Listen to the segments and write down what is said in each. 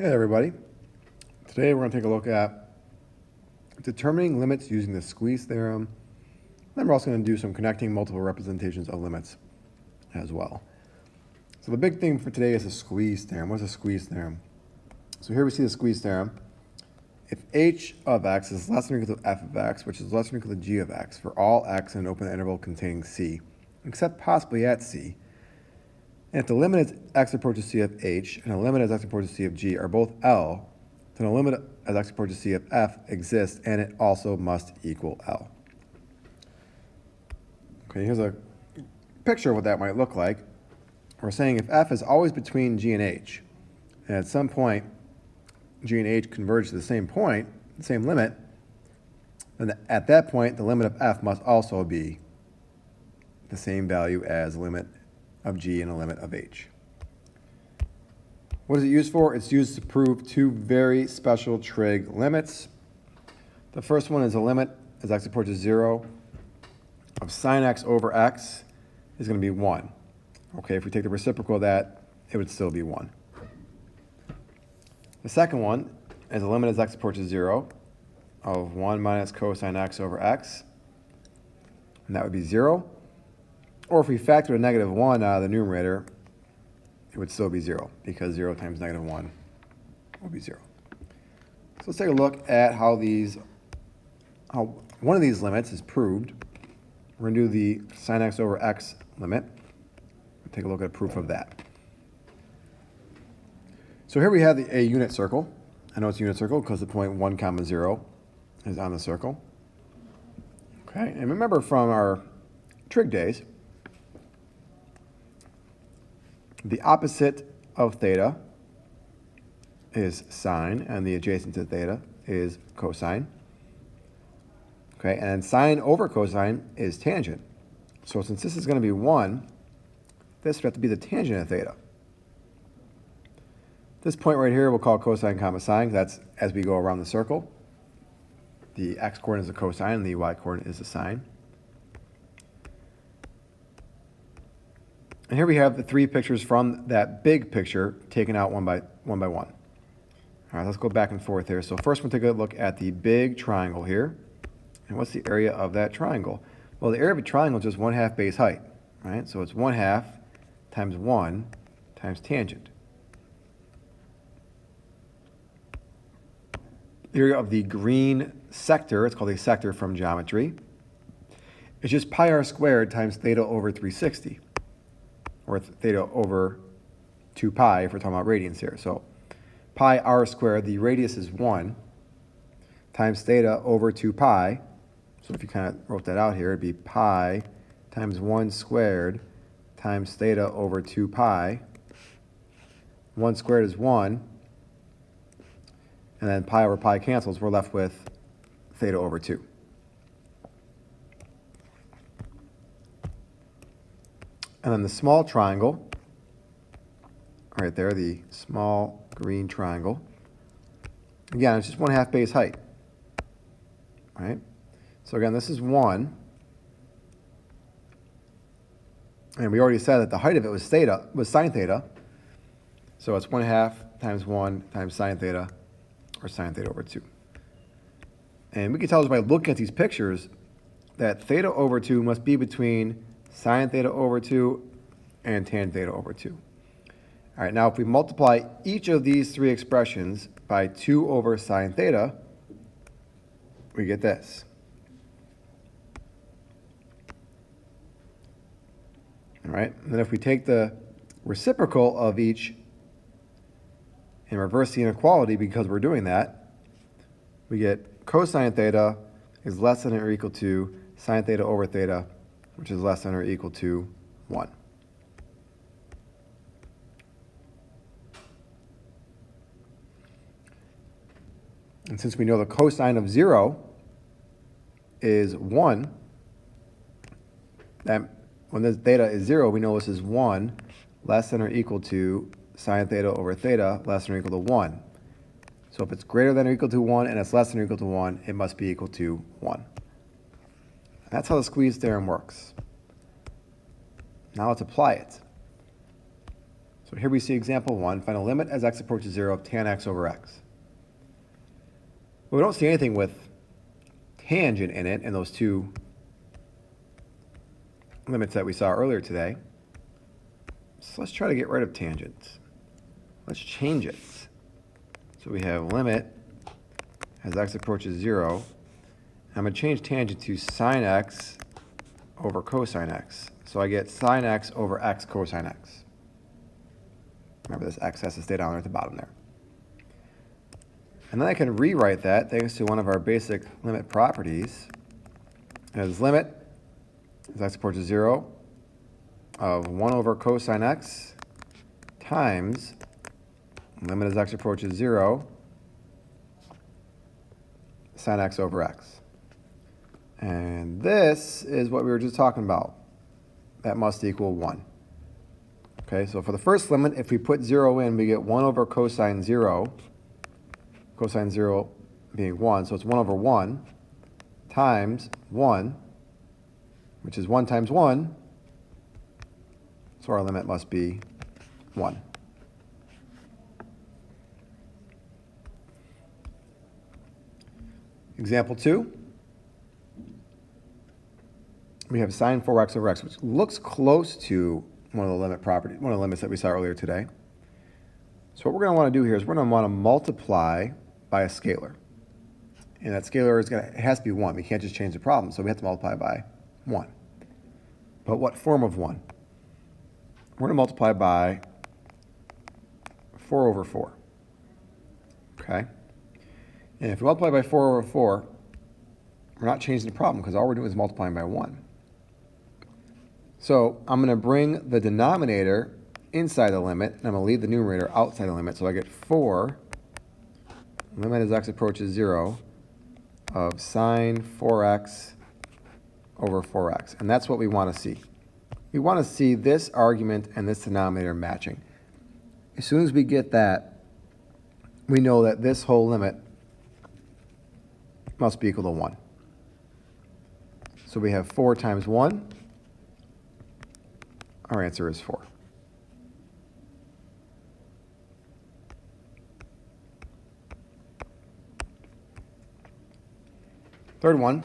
Hey everybody. Today we're going to take a look at determining limits using the Squeeze Theorem. Then we're also going to do some connecting multiple representations of limits as well. So the big thing for today is the Squeeze Theorem. What's a Squeeze Theorem? So here we see the Squeeze Theorem. If h of x is less than or equal to f of x, which is less than or equal to g of x, for all x in an open interval containing c, except possibly at c, and if the limit as x approaches c of h and the limit as x approaches c of g are both L, then the limit as x approaches c of f exists and it also must equal L. Okay, here's a picture of what that might look like. We're saying if f is always between g and h, and at some point g and h converge to the same point, the same limit, then at that point the limit of f must also be the same value as the limit of g and a limit of h. What is it used for? It's used to prove two very special trig limits. The first one is a limit as x approaches 0 of sine x over x is going to be 1. Okay, if we take the reciprocal of that, it would still be 1. The second one is a limit as x approaches 0 of 1 minus cosine x over x, and that would be 0. Or if we factor a negative 1 out of the numerator, it would still be 0, because 0 times negative 1 will be 0. So let's take a look at how one of these limits is proved. We're going to do the sine x over x limit. We'll take a look at a proof of that. So here we have a unit circle. I know it's a unit circle because the point 1 comma 0 is on the circle. Okay, and remember from our trig days, the opposite of theta is sine, and the adjacent to theta is cosine. Okay, and sine over cosine is tangent. So since this is going to be 1, this would have to be the tangent of theta. This point right here we'll call cosine comma sine. That's as we go around the circle. The x-coordinate is a cosine, and the y-coordinate is a sine. And here we have the three pictures from that big picture taken out one by one. All right, let's go back and forth here. So first we'll take a look at the big triangle here. And what's the area of that triangle? Well, the area of a triangle is just 1/2 base height, right? So it's 1/2 times 1 times tangent. The area of the green sector, it's called a sector from geometry, is just pi r squared times theta over 360. Or theta over 2 pi if we're talking about radians here. So pi r squared, the radius is 1, times theta over 2 pi. So if you kind of wrote that out here, it'd be pi times 1 squared times theta over 2 pi. 1 squared is 1. And then pi over pi cancels. We're left with theta over 2. And then the small triangle, right there, the small green triangle. Again, it's just 1/2 base height, right? So again, this is 1. And we already said that the height of it was sine theta. So it's 1/2 times 1 times sine theta, or sine theta over 2. And we can tell just by looking at these pictures that theta over 2 must be between sine theta over 2 and tan theta over 2. All right, now if we multiply each of these three expressions by 2 over sine theta, we get this. All right, and then if we take the reciprocal of each and reverse the inequality because we're doing that, we get cosine theta is less than or equal to sine theta over theta, which is less than or equal to 1. And since we know the cosine of 0 is 1, that when this theta is 0, we know this is 1 less than or equal to sine theta over theta less than or equal to 1. So if it's greater than or equal to 1 and it's less than or equal to 1, it must be equal to 1. That's how the Squeeze Theorem works. Now let's apply it. So here we see example 1, find a limit as x approaches 0 of tan x over x. Well, we don't see anything with tangent in it in those two limits that we saw earlier today. So let's try to get rid of tangent. Let's change it. So we have limit as x approaches 0. I'm going to change tangent to sine x over cosine x. So I get sine x over x cosine x. Remember, this x has to stay down there at the bottom there. And then I can rewrite that thanks to one of our basic limit properties as limit as x approaches 0 of 1 over cosine x times limit as x approaches 0 sine x over x. And this is what we were just talking about. That must equal 1. Okay, so for the first limit, if we put 0 in, we get 1 over cosine 0 being 1, so it's 1 over 1 times 1, which is 1 times 1, so our limit must be 1. Example 2, we have sine 4x over x, which looks close to one of the limits that we saw earlier today. So what we're going to want to do here is we're going to want to multiply by a scalar. And that scalar it has to be 1. We can't just change the problem, so we have to multiply by 1. But what form of 1? We're going to multiply by 4 over 4. Okay? And if we multiply by 4 over 4, we're not changing the problem because all we're doing is multiplying by 1. So I'm going to bring the denominator inside the limit, and I'm going to leave the numerator outside the limit. So I get 4, limit as x approaches 0, of sine 4x over 4x. And that's what we want to see. We want to see this argument and this denominator matching. As soon as we get that, we know that this whole limit must be equal to 1. So we have 4 times 1. Our answer is 4. Third one,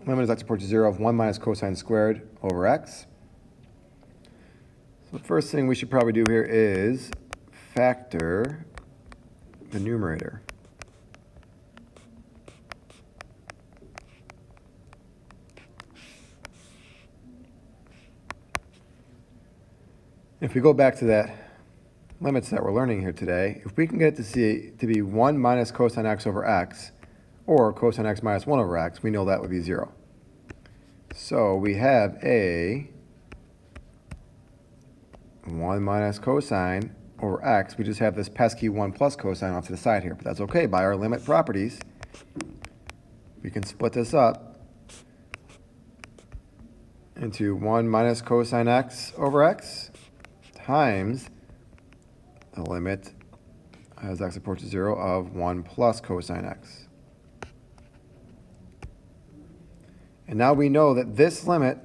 limit as x approaches 0 of 1 minus cosine squared over x. So the first thing we should probably do here is factor the numerator. If we go back to that limits that we're learning here today, if we can get it to be 1 minus cosine x over x, or cosine x minus 1 over x, we know that would be 0. So we have a 1 minus cosine over x. We just have this pesky 1 plus cosine off to the side here, but that's okay. By our limit properties, we can split this up into 1 minus cosine x over x times the limit as x approaches 0 of 1 plus cosine x. And now we know that this limit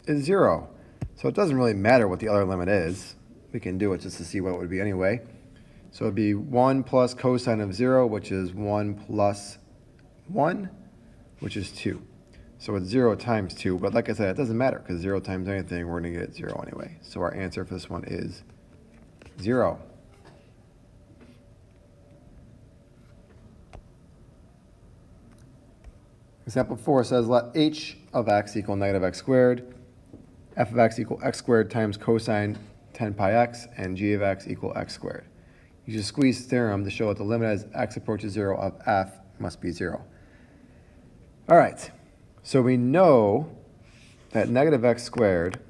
is 0. So it doesn't really matter what the other limit is. We can do it just to see what it would be anyway. So it would be 1 plus cosine of 0, which is 1 plus 1, which is 2. So it's 0 times 2, but like I said, it doesn't matter because 0 times anything, we're going to get 0 anyway. So our answer for this one is 0. Example 4 says let h of x equal negative x squared, f of x equal x squared times cosine 10 pi x, and g of x equal x squared. Use the Squeeze theorem to show that the limit as x approaches 0 of f must be 0. All right. So we know that negative x squared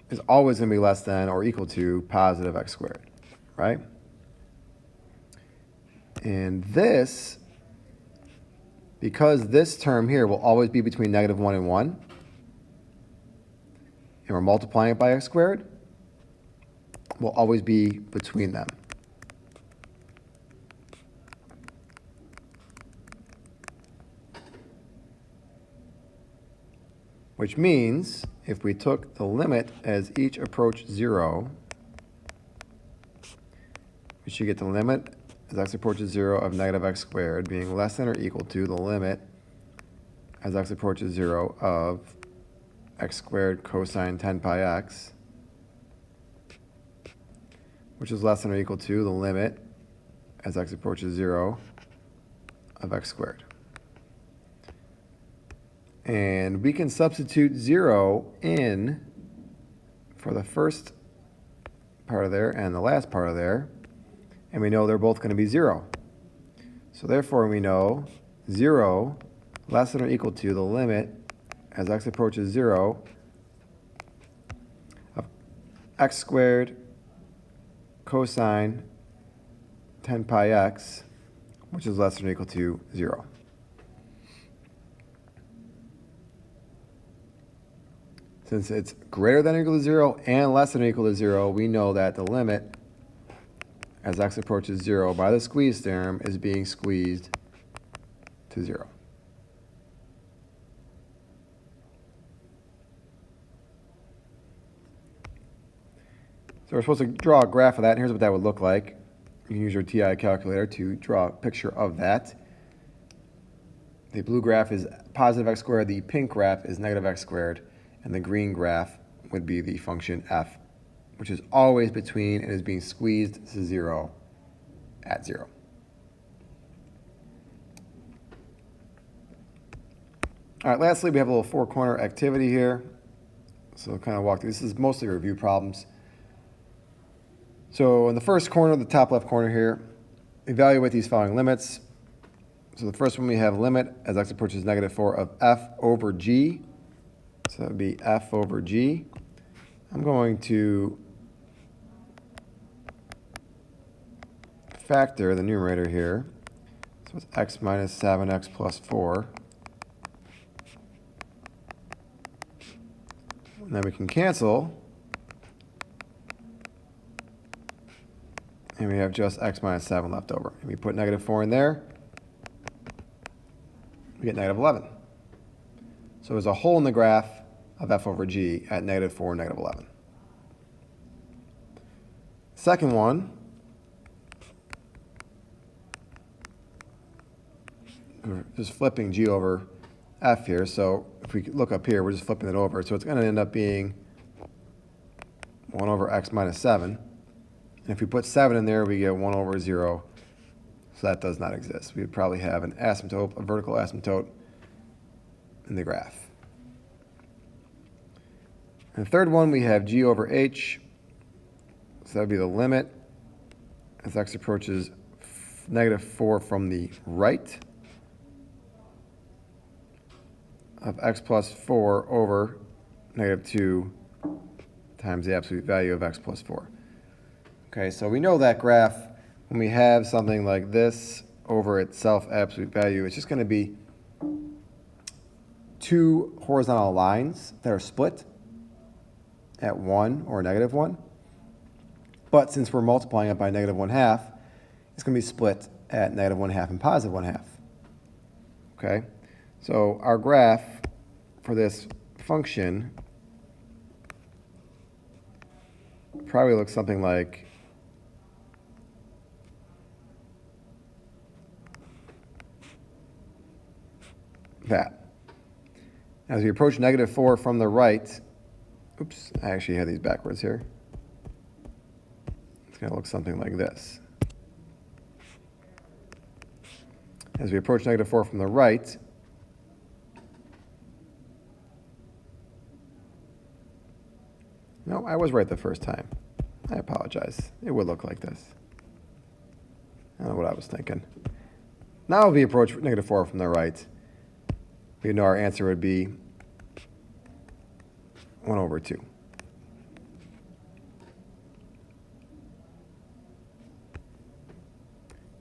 is always going to be less than or equal to positive x squared, right? And this, because this term here will always be between negative 1 and 1, and we're multiplying it by x squared, will always be between them. Which means if we took the limit as each approached 0 we should get the limit as x approaches 0 of negative x squared being less than or equal to the limit as x approaches 0 of x squared cosine 10 pi x, which is less than or equal to the limit as x approaches 0 of x squared. And we can substitute 0 in for the first part of there and the last part of there, and we know they're both going to be 0. So therefore we know 0 less than or equal to the limit as x approaches 0 of x squared cosine 10 pi x, which is less than or equal to 0. Since it's greater than or equal to 0 and less than or equal to 0, we know that the limit as x approaches 0 by the squeeze theorem is being squeezed to 0. So we're supposed to draw a graph of that, and here's what that would look like. You can use your TI calculator to draw a picture of that. The blue graph is positive x squared, the pink graph is negative x squared, and the green graph would be the function f, which is always between and is being squeezed to 0 at 0. All right, lastly, we have a little four-corner activity here. So we'll kind of walk through. This is mostly review problems. So in the first corner, the top left corner here, evaluate these following limits. So the first one, we have limit as x approaches negative 4 of f over g. So that would be f over g. I'm going to factor the numerator here. So it's x minus 7x plus 4. And then we can cancel. And we have just x minus 7 left over. And we put negative 4 in there. We get negative 11. So there's a hole in the graph of f over g at negative 4, negative 11. Second one, we're just flipping g over f here. So if we look up here, we're just flipping it over. So it's going to end up being 1 over x minus 7. And if we put 7 in there, we get 1 over 0. So that does not exist. We would probably have an asymptote, a vertical asymptote in the graph. And the third one, we have g over h. So that would be the limit as x approaches negative 4 from the right of x plus 4 over negative 2 times the absolute value of x plus 4. Okay, so we know that graph, when we have something like this over its self absolute value, it's just going to be two horizontal lines that are split at 1 or negative 1. But since we're multiplying it by negative 1/2, it's going to be split at negative 1/2 and positive 1/2. Okay, so our graph for this function probably looks something like that. As we approach negative 4 from the right, oops, I actually had these backwards here. It's going to look something like this. As we approach negative 4 from the right, no, I was right the first time. I apologize. It would look like this. I don't know what I was thinking. Now if we approach negative 4 from the right, we know our answer would be 1 over 2.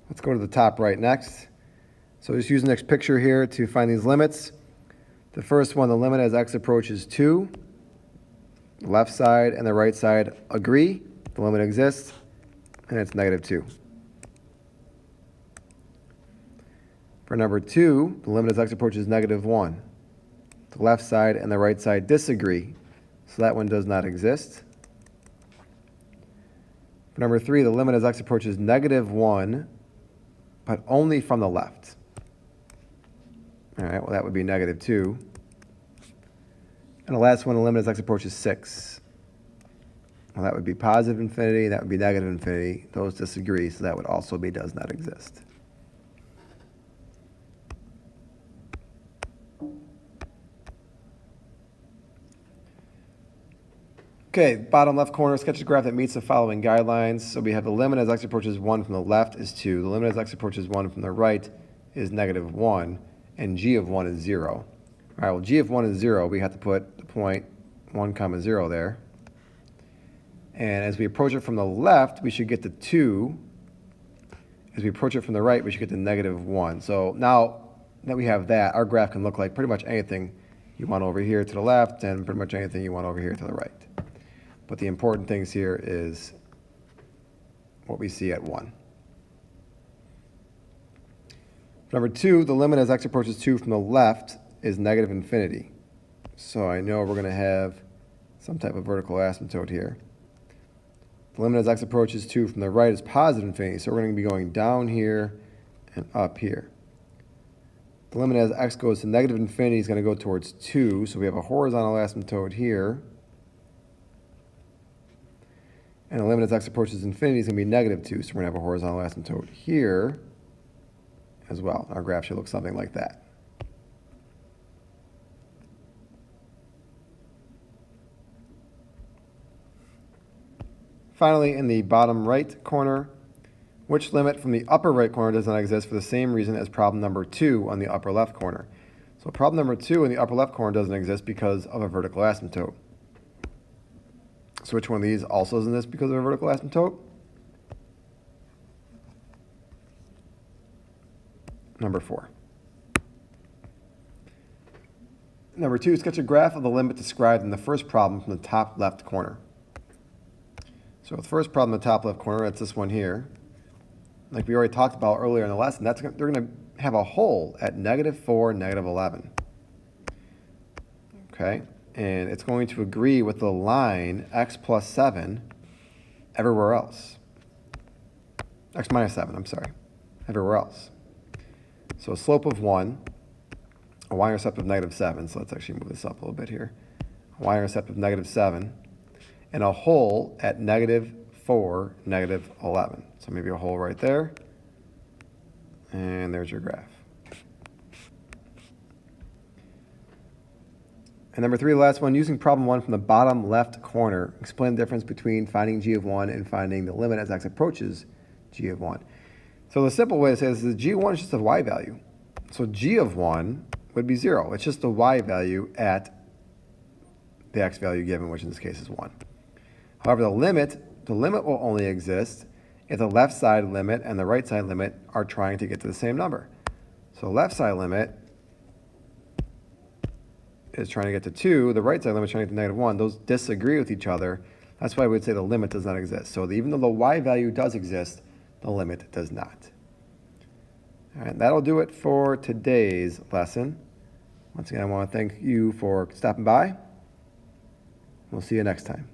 Let's go to the top right next. So just use the next picture here to find these limits. The first one, the limit as x approaches 2. The left side and the right side agree. The limit exists, and it's negative 2. For number 2, the limit as x approaches negative 1. The left side and the right side disagree, so that one does not exist. For number 3, the limit as x approaches -1, but only from the left. All right, well, that would be -2. And the last one, the limit as x approaches 6. Well, that would be positive infinity, that would be negative infinity. Those disagree, so that would also be does not exist. Okay, bottom left corner, sketch a graph that meets the following guidelines. So we have the limit as x approaches 1 from the left is 2. The limit as x approaches 1 from the right is -1. And g of 1 is 0. All right, well, g of 1 is 0. We have to put the point 1, 0 there. And as we approach it from the left, we should get to 2. As we approach it from the right, we should get to -1. So now that we have that, our graph can look like pretty much anything you want over here to the left and pretty much anything you want over here to the right. But the important things here is what we see at 1. Number 2, the limit as x approaches 2 from the left is negative infinity. So I know we're going to have some type of vertical asymptote here. The limit as x approaches 2 from the right is positive infinity, so we're going to be going down here and up here. The limit as x goes to negative infinity is going to go towards 2, so we have a horizontal asymptote here. And the limit as x approaches infinity is going to be -2, so we're going to have a horizontal asymptote here as well. Our graph should look something like that. Finally, in the bottom right corner, which limit from the upper right corner does not exist for the same reason as problem number 2 on the upper left corner? So problem number 2 in the upper left corner doesn't exist because of a vertical asymptote. So which one of these also isn't this because of a vertical asymptote? Number 4. Number 2, sketch a graph of the limit described in the first problem from the top left corner. So the first problem in the top left corner, that's this one here. Like we already talked about earlier in the lesson, they're going to have a hole at -4, -11. Okay? And it's going to agree with the line x plus 7 everywhere else. X minus 7, I'm sorry, everywhere else. So a slope of 1, a y-intercept of -7, so let's actually move this up a little bit here. A y-intercept of -7, and a hole at -4, -11. So maybe a hole right there, and there's your graph. And number 3, the last one, using problem 1 from the bottom left corner, explain the difference between finding g of 1 and finding the limit as x approaches g of 1. So the simple way to say this is g of 1 is just a y value. So g of 1 would be 0. It's just the y value at the x value given, which in this case is 1. However, the limit will only exist if the left side limit and the right side limit are trying to get to the same number. So left side limit is trying to get to 2, the right side limit is trying to get to -1. Those disagree with each other. That's why we would say the limit does not exist. So even though the y value does exist, the limit does not. All right, that'll do it for today's lesson. Once again, I want to thank you for stopping by. We'll see you next time.